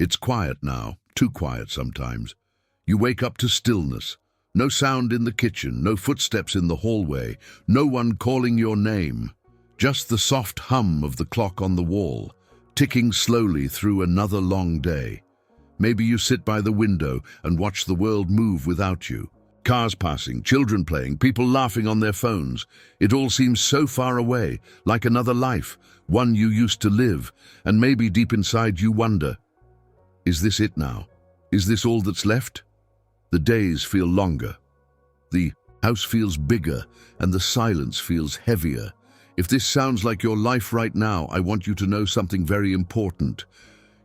It's quiet now, too quiet sometimes. You wake up to stillness. No sound in the kitchen, no footsteps in the hallway, no one calling your name. Just the soft hum of the clock on the wall, ticking slowly through another long day. Maybe you sit by the window and watch the world move without you. Cars passing, children playing, people laughing on their phones. It all seems so far away, like another life, one you used to live, and maybe deep inside you wonder, is this it now? Is this all that's left? The days feel longer. The house feels bigger, and the silence feels heavier. If this sounds like your life right now, I want you to know something very important.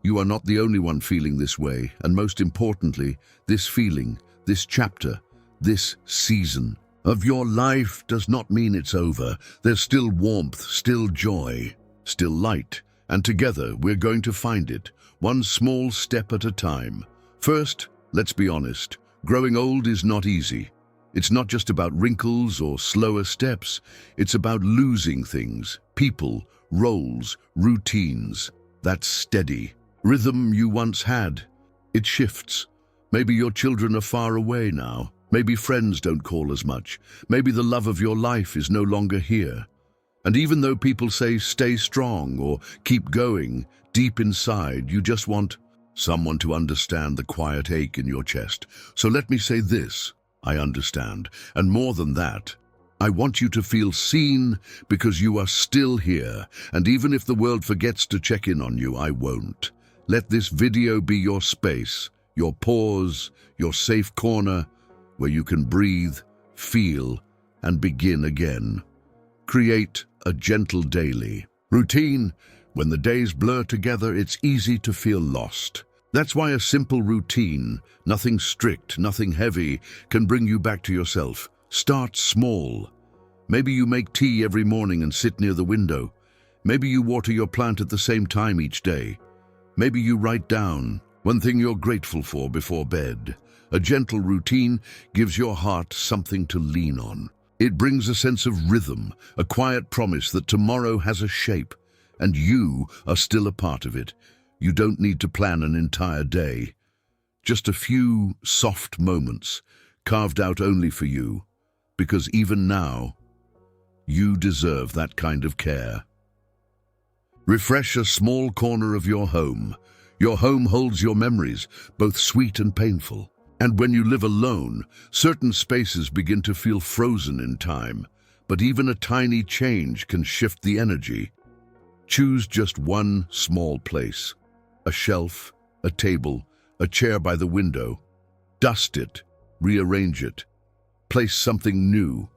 You are not the only one feeling this way, and most importantly, this feeling, this chapter, this season of your life does not mean it's over. There's still warmth, still joy, still light, and together we're going to find it, one small step at a time. First, let's be honest, growing old is not easy. It's not just about wrinkles or slower steps. It's about losing things, people, roles, routines. That steady rhythm you once had. It shifts. Maybe your children are far away now. Maybe friends don't call as much. Maybe the love of your life is no longer here. And even though people say stay strong or keep going, deep inside you just want someone to understand the quiet ache in your chest. So let me say this, I understand. And more than that, I want you to feel seen because you are still here. And even if the world forgets to check in on you, I won't. Let this video be your space, your pause, your safe corner, where you can breathe, feel, and begin again. Create a gentle daily routine. When the days blur together, it's easy to feel lost. That's why a simple routine, nothing strict, nothing heavy, can bring you back to yourself. Start small. Maybe you make tea every morning and sit near the window. Maybe you water your plant at the same time each day. Maybe you write down one thing you're grateful for before bed. A gentle routine gives your heart something to lean on. It brings a sense of rhythm, a quiet promise that tomorrow has a shape, and you are still a part of it. You don't need to plan an entire day. Just a few soft moments, carved out only for you, because even now, you deserve that kind of care. Refresh a small corner of your home. Your home holds your memories, both sweet and painful. And when you live alone, certain spaces begin to feel frozen in time. But even a tiny change can shift the energy. Choose just one small place. A shelf, a table, a chair by the window. Dust it, rearrange it. Place something new.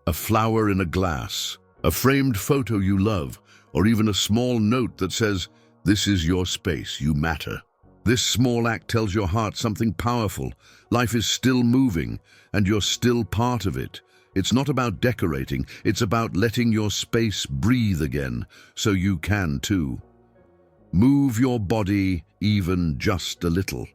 A flower in a glass, a framed photo you love, or even a small note that says, "This is your space, you matter." This small act tells your heart something powerful. Life is still moving, and you're still part of it. It's not about decorating, it's about letting your space breathe again, so you can too. Move your body even just a little.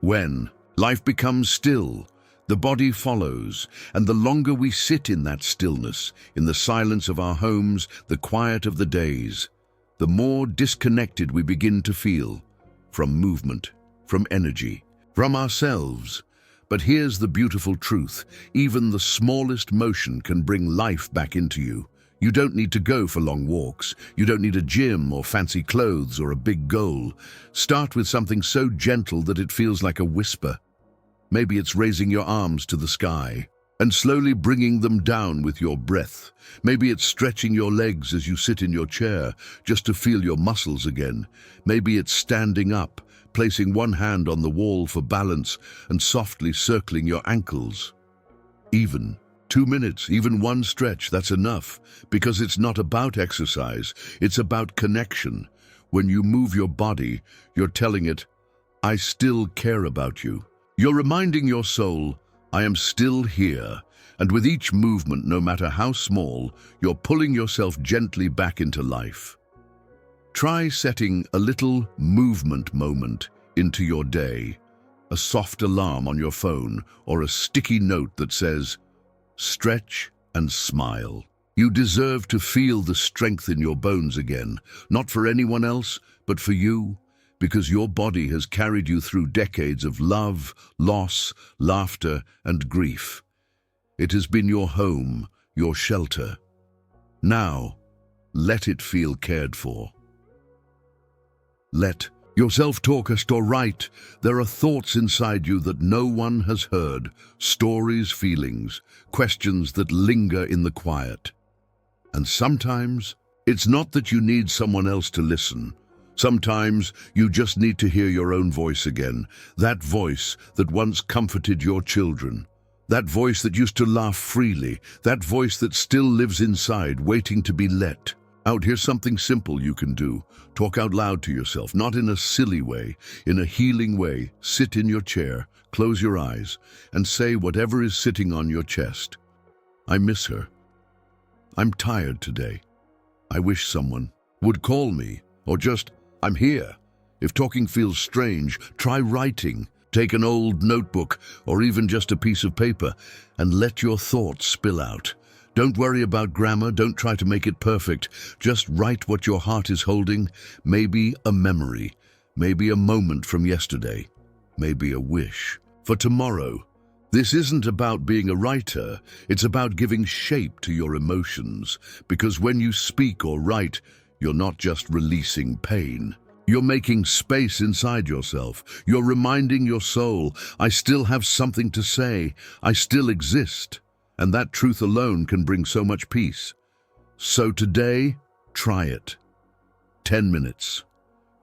When life becomes still, the body follows, and the longer we sit in that stillness, in the silence of our homes, the quiet of the days, the more disconnected we begin to feel from movement, from energy, from ourselves. But here's the beautiful truth. Even the smallest motion can bring life back into you. You don't need to go for long walks. You don't need a gym or fancy clothes or a big goal. Start with something so gentle that it feels like a whisper. Maybe it's raising your arms to the sky and slowly bringing them down with your breath. Maybe it's stretching your legs as you sit in your chair just to feel your muscles again. Maybe it's standing up, placing one hand on the wall for balance and softly circling your ankles. Even 2 minutes, even one stretch, that's enough, because it's not about exercise, it's about connection. When you move your body, you're telling it, "I still care about you." You're reminding your soul, "I am still here." And with each movement, no matter how small, you're pulling yourself gently back into life. Try setting a little movement moment into your day, a soft alarm on your phone or a sticky note that says, "Stretch and smile." You deserve to feel the strength in your bones again, not for anyone else, but for you, because your body has carried you through decades of love, loss, laughter, and grief. It has been your home, your shelter. Now, let it feel cared for. Let your self-talk or write. There are thoughts inside you that no one has heard, stories, feelings, questions that linger in the quiet. And sometimes, it's not that you need someone else to listen. Sometimes you just need to hear your own voice again, that voice that once comforted your children, that voice that used to laugh freely, that voice that still lives inside, waiting to be let out. Here's something simple you can do. Talk out loud to yourself, not in a silly way, in a healing way. Sit in your chair, close your eyes, and say whatever is sitting on your chest. I miss her. I'm tired today. I wish someone would call me, or just, I'm here. If talking feels strange, try writing. Take an old notebook, or even just a piece of paper, and let your thoughts spill out. Don't worry about grammar, don't try to make it perfect. Just write what your heart is holding, maybe a memory, maybe a moment from yesterday, maybe a wish for tomorrow. This isn't about being a writer, it's about giving shape to your emotions, because when you speak or write, you're not just releasing pain. You're making space inside yourself. You're reminding your soul, I still have something to say, I still exist. And that truth alone can bring so much peace. So today, try it. 10 minutes.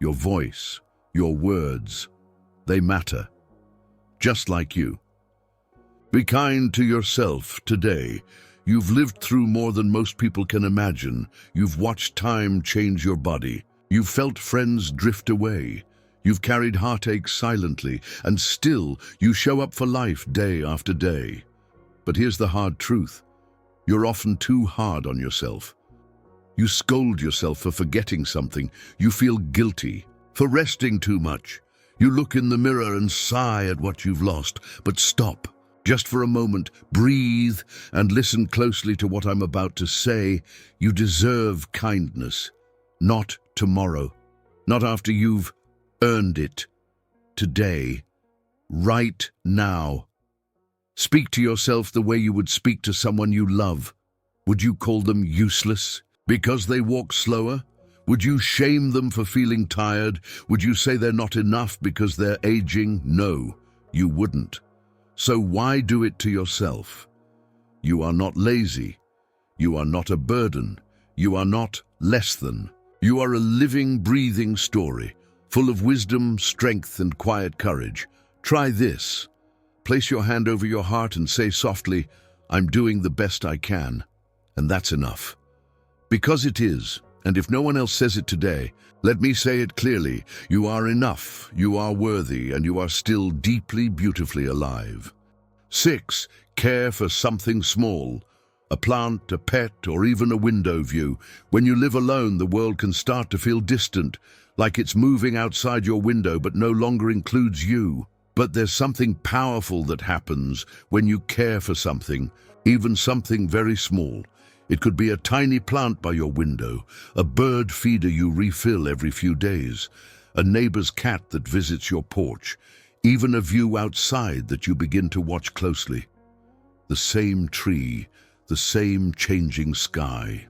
Your voice, your words, they matter. Just like you. Be kind to yourself today. You've lived through more than most people can imagine. You've watched time change your body. You've felt friends drift away. You've carried heartache silently, and still you show up for life day after day. But here's the hard truth. You're often too hard on yourself. You scold yourself for forgetting something. You feel guilty for resting too much. You look in the mirror and sigh at what you've lost. But stop. Just for a moment, breathe and listen closely to what I'm about to say. You deserve kindness. Not tomorrow. Not after you've earned it. Today. Right now. Speak to yourself the way you would speak to someone you love. Would you call them useless because they walk slower? Would you shame them for feeling tired? Would you say they're not enough because they're aging? No, you wouldn't. So why do it to yourself? You are not lazy. You are not a burden. You are not less than. You are a living, breathing story, full of wisdom, strength, and quiet courage. Try this. Place your hand over your heart and say softly, I'm doing the best I can. And that's enough. Because it is, and if no one else says it today, let me say it clearly, you are enough, you are worthy, and you are still deeply, beautifully alive. 6. Care for something small. A plant, a pet, or even a window view. When you live alone, the world can start to feel distant, like it's moving outside your window but no longer includes you. But there's something powerful that happens when you care for something, even something very small. It could be a tiny plant by your window, a bird feeder you refill every few days, a neighbor's cat that visits your porch, even a view outside that you begin to watch closely. The same tree, the same changing sky.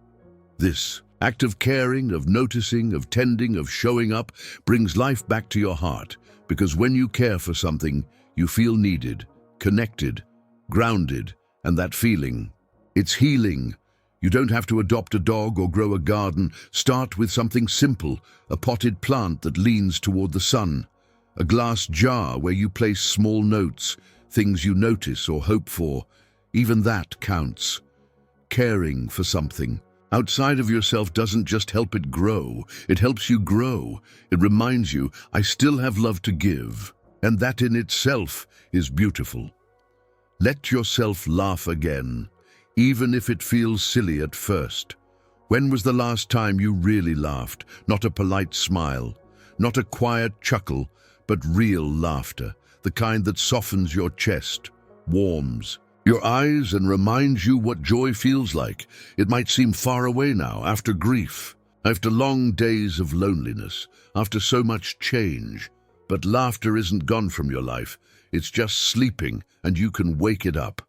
This act of caring, of noticing, of tending, of showing up brings life back to your heart, because when you care for something, you feel needed, connected, grounded, and that feeling, it's healing. You don't have to adopt a dog or grow a garden. Start with something simple, a potted plant that leans toward the sun, a glass jar where you place small notes, things you notice or hope for. Even that counts. Caring for something outside of yourself doesn't just help it grow, it helps you grow. It reminds you, I still have love to give, and that in itself is beautiful. Let yourself laugh again, even if it feels silly at first. When was the last time you really laughed? Not a polite smile, not a quiet chuckle, but real laughter, the kind that softens your chest, warms, your eyes and reminds you what joy feels like. It might seem far away now, after grief, after long days of loneliness, after so much change. But laughter isn't gone from your life. It's just sleeping, and you can wake it up.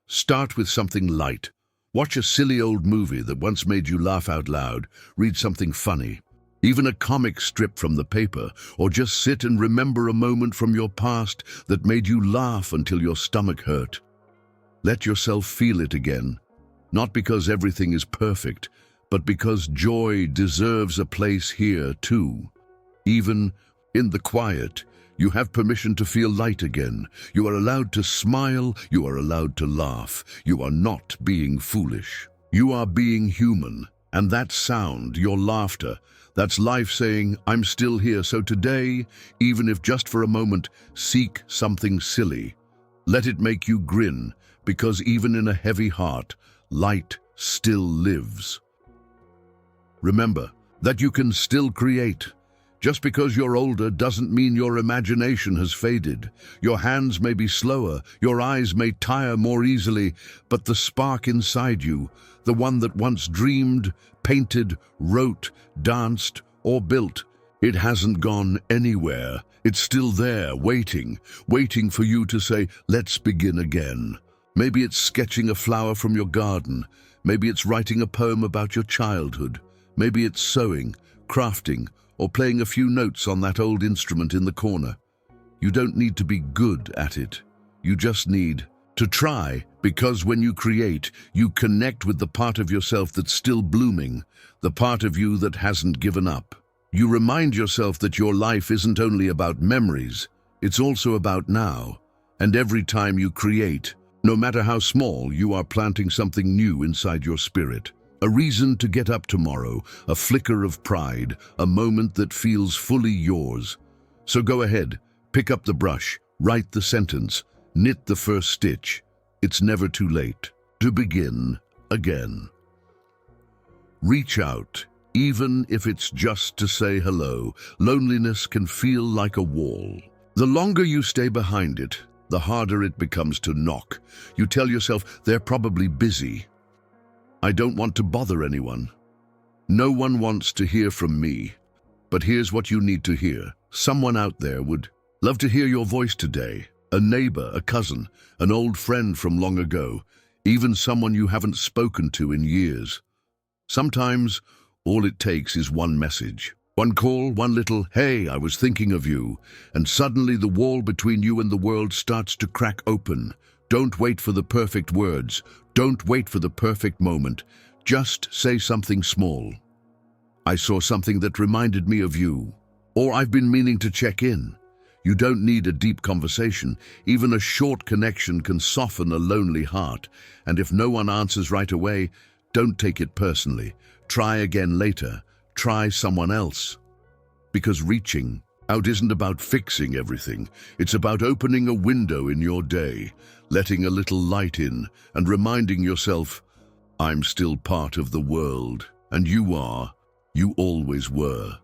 Start with something light. Watch a silly old movie that once made you laugh out loud. Read something funny, even a comic strip from the paper, or just sit and remember a moment from your past that made you laugh until your stomach hurt. Let yourself feel it again, not because everything is perfect, but because joy deserves a place here too. Even in the quiet, you have permission to feel light again. You are allowed to smile, you are allowed to laugh. You are not being foolish. You are being human, and that sound, your laughter, that's life saying, I'm still here. So today, even if just for a moment, seek something silly. Let it make you grin, because even in a heavy heart, light still lives. Remember that you can still create. Just because you're older doesn't mean your imagination has faded. Your hands may be slower, your eyes may tire more easily, but the spark inside you, the one that once dreamed, painted, wrote, danced, or built, it hasn't gone anywhere. It's still there, waiting for you to say, let's begin again. Maybe it's sketching a flower from your garden. Maybe it's writing a poem about your childhood. Maybe it's sewing, crafting, or playing a few notes on that old instrument in the corner. You don't need to be good at it. You just need to try, because when you create, you connect with the part of yourself that's still blooming, the part of you that hasn't given up. You remind yourself that your life isn't only about memories, it's also about now. And every time you create, no matter how small, you are planting something new inside your spirit. A reason to get up tomorrow, a flicker of pride, a moment that feels fully yours. So go ahead, pick up the brush, write the sentence, knit the first stitch. It's never too late to begin again. Reach out, even if it's just to say hello. Loneliness can feel like a wall. The longer you stay behind it, the harder it becomes to knock. You tell yourself they're probably busy. I don't want to bother anyone. No one wants to hear from me. But here's what you need to hear. Someone out there would love to hear your voice today. A neighbor, a cousin, an old friend from long ago, even someone you haven't spoken to in years. Sometimes all it takes is one message. One call, one little, hey, I was thinking of you, and suddenly the wall between you and the world starts to crack open. Don't wait for the perfect words. Don't wait for the perfect moment. Just say something small. I saw something that reminded me of you. Or I've been meaning to check in. You don't need a deep conversation. Even a short connection can soften a lonely heart. And if no one answers right away, don't take it personally. Try again later. Try someone else. Because reaching out isn't about fixing everything. It's about opening a window in your day, letting a little light in, and reminding yourself, I'm still part of the world, and you are. You always were.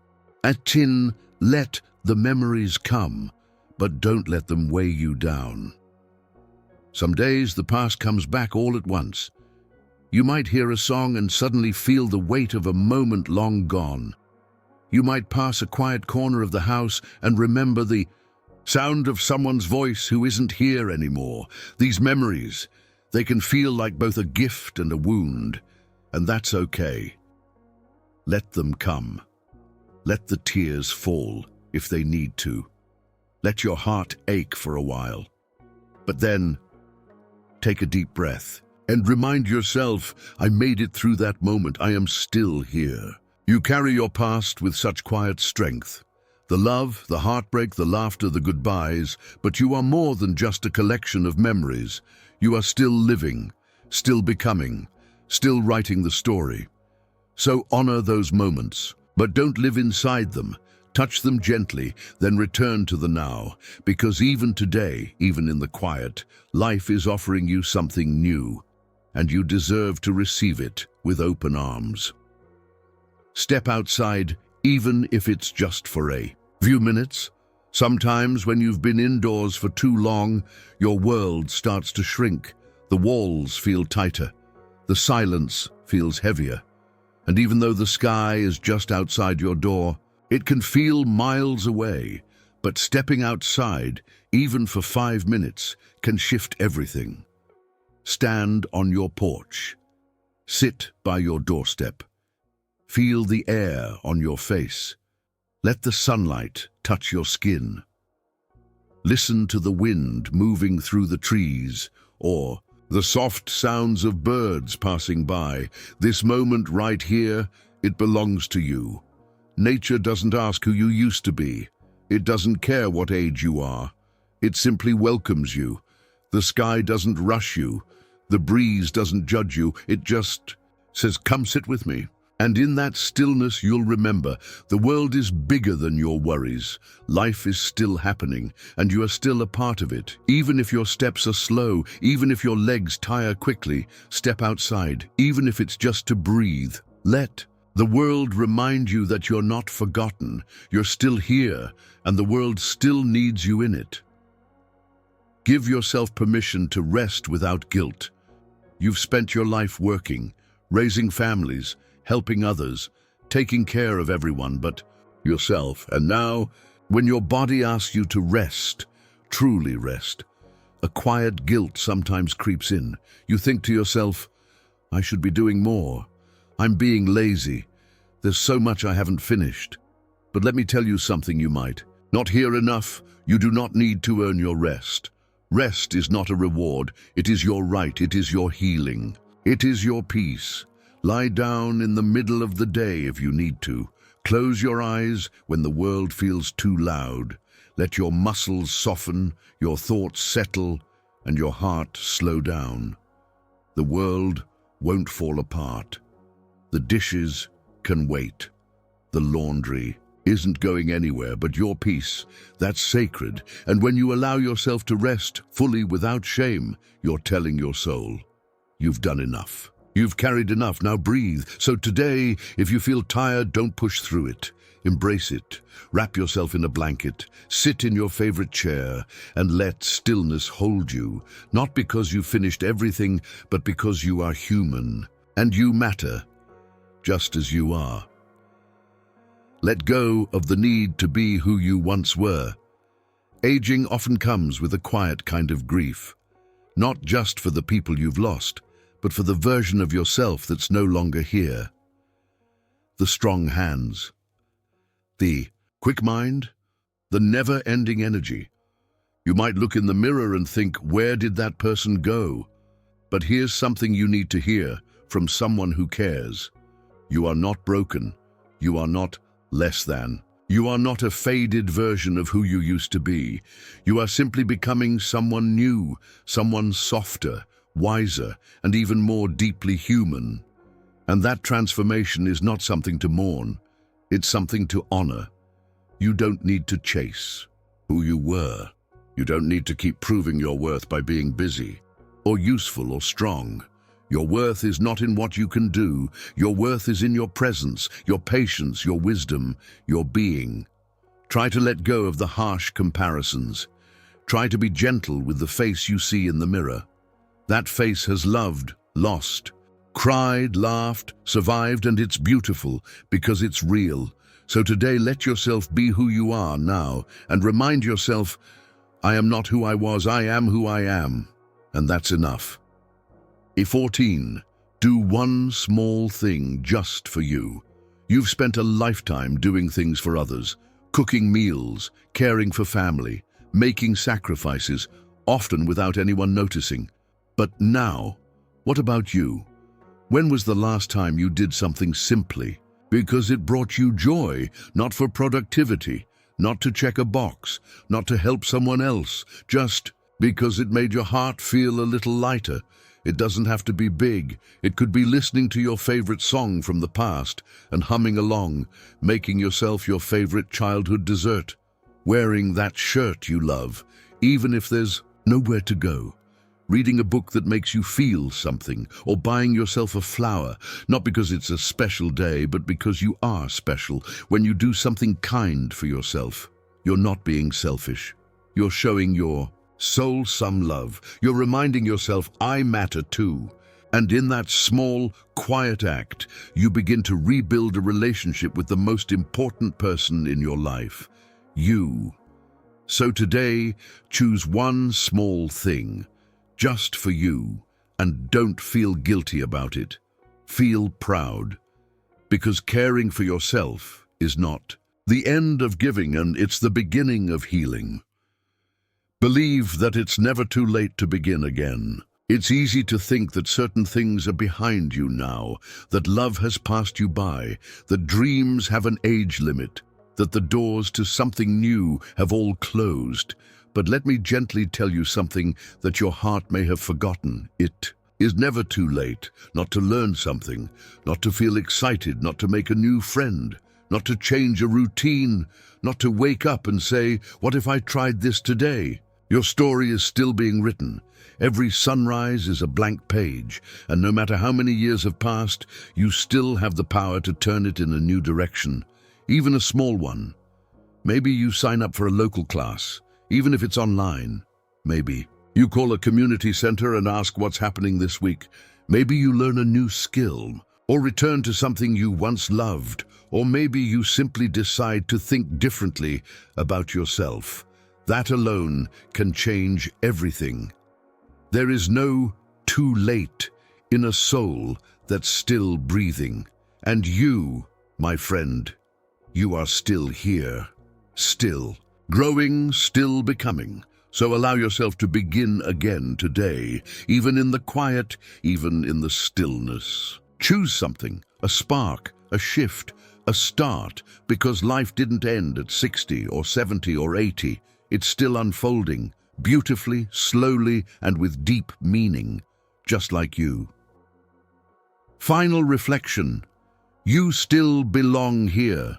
At tin, let the memories come, but don't let them weigh you down. Some days the past comes back all at once. You might hear a song and suddenly feel the weight of a moment long gone. You might pass a quiet corner of the house and remember the sound of someone's voice who isn't here anymore. These memories, they can feel like both a gift and a wound, and that's okay. Let them come. Let the tears fall if they need to. Let your heart ache for a while. But then, take a deep breath and remind yourself, I made it through that moment. I am still here. You carry your past with such quiet strength. The love, the heartbreak, the laughter, the goodbyes, but you are more than just a collection of memories. You are still living, still becoming, still writing the story. So honor those moments, but don't live inside them. Touch them gently, then return to the now, because even today, even in the quiet, life is offering you something new, and you deserve to receive it with open arms. Step outside, even if it's just for a few minutes. Sometimes when you've been indoors for too long, your world starts to shrink. The walls feel tighter. The silence feels heavier. And even though the sky is just outside your door, it can feel miles away. But stepping outside, even for 5 minutes, can shift everything. Stand on your porch. Sit by your doorstep. Feel the air on your face. Let the sunlight touch your skin. Listen to the wind moving through the trees, or the soft sounds of birds passing by. This moment right here, it belongs to you. Nature doesn't ask who you used to be. It doesn't care what age you are. It simply welcomes you. The sky doesn't rush you. The breeze doesn't judge you. It just says, come sit with me. And in that stillness, you'll remember the world is bigger than your worries. Life is still happening, and you are still a part of it. Even if your steps are slow, even if your legs tire quickly, step outside, even if it's just to breathe. Let the world remind you that you're not forgotten. You're still here, and the world still needs you in it. Give yourself permission to rest without guilt. You've spent your life working, raising families, helping others, taking care of everyone but yourself. And now, when your body asks you to rest, truly rest, a quiet guilt sometimes creeps in. You think to yourself, I should be doing more. I'm being lazy. There's so much I haven't finished. But let me tell you something you might not hear enough. You do not need to earn your rest. Rest is not a reward. It is your right. It is your healing. It is your peace. Lie down in the middle of the day if you need to. Close your eyes when the world feels too loud. Let your muscles soften, your thoughts settle, and your heart slow down. The world won't fall apart. The dishes can wait. The laundry isn't going anywhere, but your peace, that's sacred. And when you allow yourself to rest fully without shame, you're telling your soul, you've done enough. You've carried enough, now breathe. So today, if you feel tired, don't push through it. Embrace it. Wrap yourself in a blanket. Sit in your favorite chair and let stillness hold you. Not because you finished everything, but because you are human. And you matter, just as you are. Let go of the need to be who you once were. Aging often comes with a quiet kind of grief. Not just for the people you've lost, but for the version of yourself that's no longer here. The strong hands, the quick mind, the never-ending energy. You might look in the mirror and think, where did that person go? But here's something you need to hear from someone who cares. You are not broken. You are not less than. You are not a faded version of who you used to be. You are simply becoming someone new, someone softer, wiser, and even more deeply human. And that transformation is not something to mourn. It's something to honor. You don't need to chase who you were. You don't need to keep proving your worth by being busy, or useful, or strong. Your worth is not in what you can do. Your worth is in your presence, your patience, your wisdom, your being. Try to let go of the harsh comparisons. Try to be gentle with the face you see in the mirror. That face has loved, lost, cried, laughed, survived, and it's beautiful because it's real. So today, let yourself be who you are now and remind yourself, I am not who I was, I am who I am. And that's enough. 14. Do one small thing just for you. You've spent a lifetime doing things for others, cooking meals, caring for family, making sacrifices, often without anyone noticing. But now, what about you? When was the last time you did something simply because it brought you joy, not for productivity, not to check a box, not to help someone else, just because it made your heart feel a little lighter? It doesn't have to be big. It could be listening to your favorite song from the past and humming along, making yourself your favorite childhood dessert, wearing that shirt you love, even if there's nowhere to go. Reading a book that makes you feel something, or buying yourself a flower, not because it's a special day, but because you are special. When you do something kind for yourself, you're not being selfish. You're showing your Soul, some love. You're reminding yourself, I matter too. And in that small, quiet act, you begin to rebuild a relationship with the most important person in your life, you. So today, choose one small thing, just for you, and don't feel guilty about it. Feel proud, because caring for yourself is not the end of giving, and it's the beginning of healing. Believe that it's never too late to begin again. It's easy to think that certain things are behind you now, that love has passed you by, that dreams have an age limit, that the doors to something new have all closed. But let me gently tell you something that your heart may have forgotten. It is never too late, not to learn something, not to feel excited, not to make a new friend, not to change a routine, not to wake up and say, what if I tried this today? Your story is still being written. Every sunrise is a blank page, and no matter how many years have passed, you still have the power to turn it in a new direction, even a small one. Maybe you sign up for a local class, even if it's online. Maybe you call a community center and ask what's happening this week. Maybe you learn a new skill, or return to something you once loved, or maybe you simply decide to think differently about yourself. That alone can change everything. There is no too late in a soul that's still breathing. And you, my friend, you are still here, still growing, still becoming. So allow yourself to begin again today, even in the quiet, even in the stillness. Choose something, a spark, a shift, a start, because life didn't end at 60 or 70 or 80. It's still unfolding, beautifully, slowly, and with deep meaning, just like you. Final reflection. You still belong here.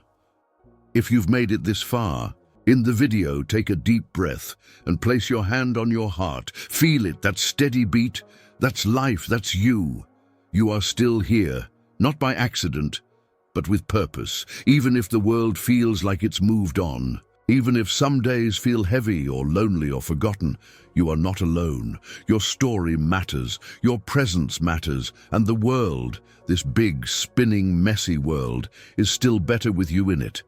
If you've made it this far, in the video, take a deep breath and place your hand on your heart. Feel it, that steady beat. That's life, that's you. You are still here, not by accident, but with purpose, even if the world feels like it's moved on. Even if some days feel heavy or lonely or forgotten, you are not alone. Your story matters, your presence matters, and the world, this big, spinning, messy world, is still better with you in it.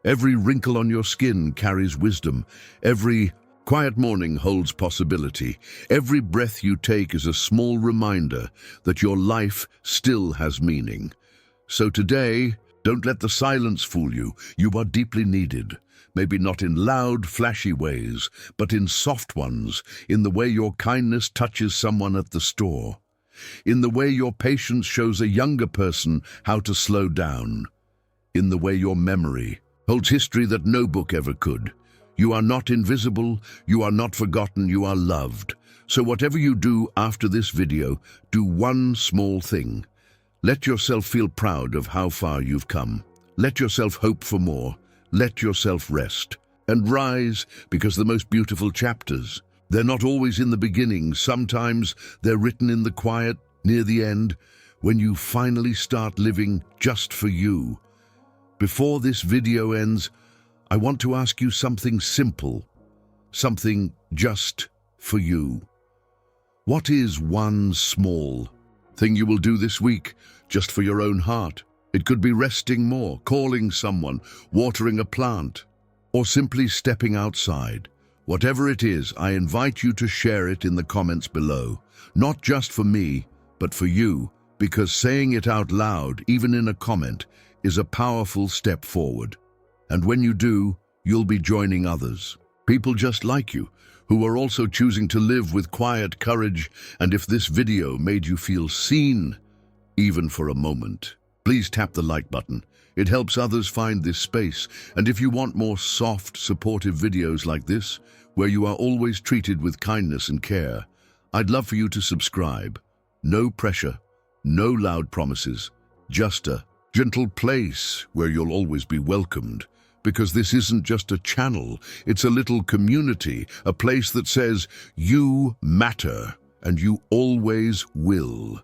Every wrinkle on your skin carries wisdom. Every quiet morning holds possibility. Every breath you take is a small reminder that your life still has meaning. So today, don't let the silence fool you. You are deeply needed. Maybe not in loud, flashy ways, but in soft ones, in the way your kindness touches someone at the store, in the way your patience shows a younger person how to slow down, in the way your memory holds history that no book ever could. You are not invisible, you are not forgotten, you are loved. So whatever you do after this video, do one small thing. Let yourself feel proud of how far you've come. Let yourself hope for more. Let yourself rest and rise, because the most beautiful chapters, they're not always in the beginning. Sometimes they're written in the quiet, near the end, when you finally start living just for you. Before this video ends, I want to ask you something simple, something just for you. What is one small thing you will do this week, just for your own heart? It could be resting more, calling someone, watering a plant, or simply stepping outside. Whatever it is, I invite you to share it in the comments below. Not just for me, but for you, because saying it out loud, even in a comment, is a powerful step forward. And when you do, you'll be joining others, people just like you, who are also choosing to live with quiet courage. And if this video made you feel seen, even for a moment, please tap the like button. It helps others find this space. And if you want more soft, supportive videos like this, where you are always treated with kindness and care, I'd love for you to subscribe. No pressure, no loud promises, just a gentle place where you'll always be welcomed. Because this isn't just a channel, it's a little community, a place that says you matter and you always will.